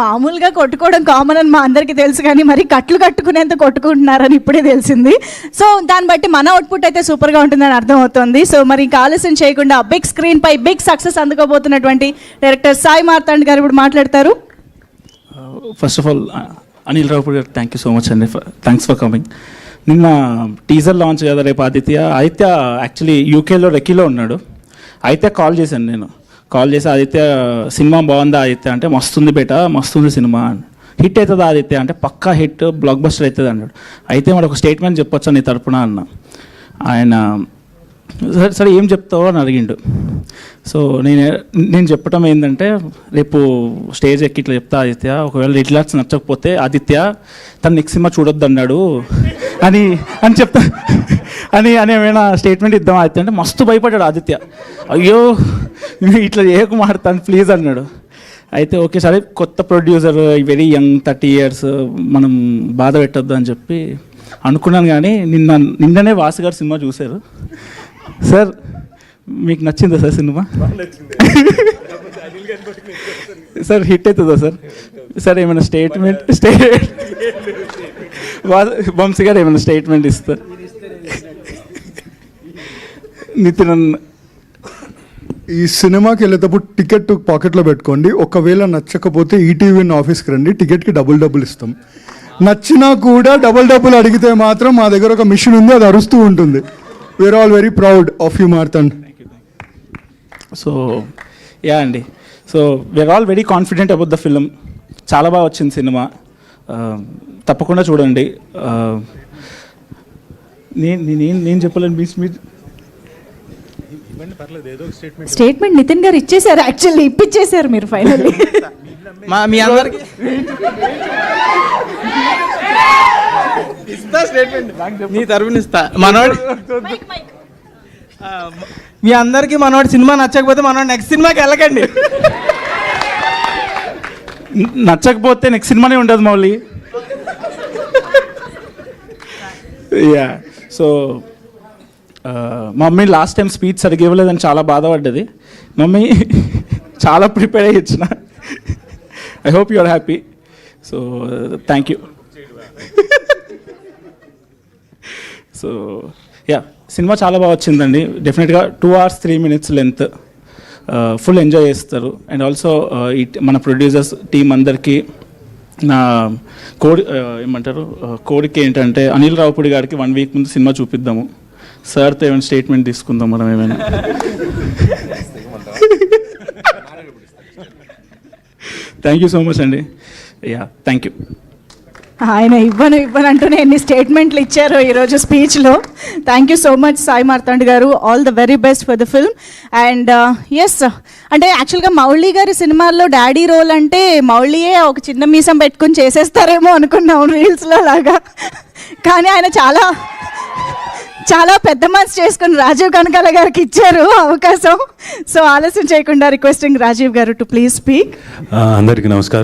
మామూలుగా కొట్టుకోవడం కామన్ అని మా అందరికీ తెలుసు, కానీ మరి కట్లు కట్టుకునేంత కొట్టుకుంటున్నారని ఇప్పుడే తెలిసింది. సో దాన్ని బట్టి మన అవుట్పుట్ అయితే సూపర్గా ఉంటుందని అర్థమవుతుంది. సో మరి ఇంకా ఆలస్యం చేయకుండా బిగ్ స్క్రీన్ పై బిగ్ సక్సెస్ అందుకోబోతున్నటువంటి డైరెక్టర్ సాయి మార్తాండ్ గారు ఇప్పుడు మాట్లాడతారు. First of all Anil Ravipudi గారు థ్యాంక్ యూ సో మచ్ అండి, థ్యాంక్స్ ఫర్ కమింగ్. నిన్న టీజర్ లాంచ్ కదా రేపు ఆదిత్య యాక్చువల్లీ యూకేలో రెక్కీలో ఉన్నాడు. అయితే కాల్ చేశాను, నేను కాల్ చేసి ఆదిత్య సినిమా బాగుందా ఆదిత్య అంటే మస్తుంది బేటా మస్తుంది సినిమా, హిట్ అవుతుందా ఆదిత్య అంటే పక్కా హిట్ బ్లాక్ బస్టర్ అవుతుంది అన్నాడు. అయితే మరి ఒక స్టేట్మెంట్ చెప్పొచ్చా నీ తరపున అన్న. ఆయన సరే సరే ఏం చెప్తావో అని అడిగిండు. సో నేను చెప్పడం ఏంటంటే రేపు స్టేజ్ ఎక్కి ఇట్లా చెప్తా ఆదిత్య, ఒకవేళ రిలాక్స్ నచ్చకపోతే ఆదిత్య తను నెక్స్ట్ సినిమా చూడొద్దు అన్నాడు అని చెప్తా అని ఏమైనా స్టేట్మెంట్ ఇద్దాం ఆదిత్య అంటే మస్తు భయపడ్డాడు ఆదిత్య. అయ్యో ఇట్లా చేయకు మాడతాను ప్లీజ్ అన్నాడు. అయితే ఓకే సరే కొత్త ప్రొడ్యూసర్ వెరీ యంగ్ 30 years మనం బాధ పెట్టొద్దు అని చెప్పి అనుకున్నాను. కానీ నిన్ననే వాసు గారు సినిమా చూశారు. సార్ మీకు నచ్చిందా సార్ సినిమా? సార్ హిట్ అవుతుందా సార్? సార్ ఏమైనా స్టేట్మెంట్ వంశీ గారు ఏమైనా స్టేట్మెంట్ ఇస్తారు? నితిన్ ఈ సినిమాకి వెళ్ళేటప్పుడు టికెట్ పాకెట్లో పెట్టుకోండి. ఒకవేళ నచ్చకపోతే ఈటీవీ ఆఫీస్కి రండి, టికెట్కి డబుల్ ఇస్తాం. నచ్చినా కూడా డబుల్ అడిగితే మాత్రం మా దగ్గర ఒక మిషన్ ఉంది, అది అరుస్తూ ఉంటుంది. We are all very proud of you Marthand. So yeah అండి, so we are all very confident about the film. చాలా బాగా వచ్చింది సినిమా, తప్పకుండా చూడండి. నేను చెప్పలేను మీరు స్టేట్మెంట్ నితిన్ గారు ఇచ్చేసారు, యాక్చువల్లీ ఇప్పించేశారు మీరు ఫైనల్లీ. మీ అందరికి ఇస్తా స్టేట్మెంట్, నీ తరపున ఇస్తా. మనోడు మీ అందరికి మనోడు సినిమా నచ్చకపోతే మనోడు నెక్స్ట్ సినిమాకి వెళ్ళకండి. నచ్చకపోతే నెక్స్ట్ సినిమానే ఉండదు Mouli. Yeah so mummy last time speech సరిగ్గా ఇవ్వలేదని చాలా బాధపడ్డది. మమ్మీ చాలా ప్రిపేర్ అయ్యి ఇచ్చిన. I hope you are happy. So thank you. So yeah cinema చాలా బాగా వచ్చిందండి. డెఫినెట్గా 2 hours 3 minutes length, full enjoy చేస్తారు. అండ్ ఆల్సో మన ప్రొడ్యూసర్స్ టీం అందరికీ నా ఏమంటారు కోరిక ఏంటంటే అనిల్ రావుపూడి గారికి 1 week ముందు సినిమా చూపిద్దాము. సార్తో ఏమైనా స్టేట్మెంట్ తీసుకుందాం మనం ఏమైనా. థ్యాంక్ యూ సో మచ్ అండి. Yeah thank you. ఆయన ఇవ్వనంటూనే ఎన్ని స్టేట్మెంట్లు ఇచ్చారో ఈరోజు స్పీచ్లో. Thank you so much Sai Marthand గారు, all the very best for the film. And yes అంటే యాక్చువల్గా మౌళి గారి సినిమాల్లో డాడీ రోల్ అంటే మౌళియే ఒక చిన్న మీసం పెట్టుకుని చేసేస్తారేమో అనుకున్నాం రీల్స్లో లాగా, కానీ ఆయన చాలా పెద్ద మనసు చేసుకుని రాజీవ్ కనకాల గారికి ఇచ్చారు అవకాశం. సో ఆలస్యం చేయకుండా రిక్వెస్టింగ్ రాజీవ్ గారు టు ప్లీజ్ స్పీక్. అందరికీ నమస్కారం.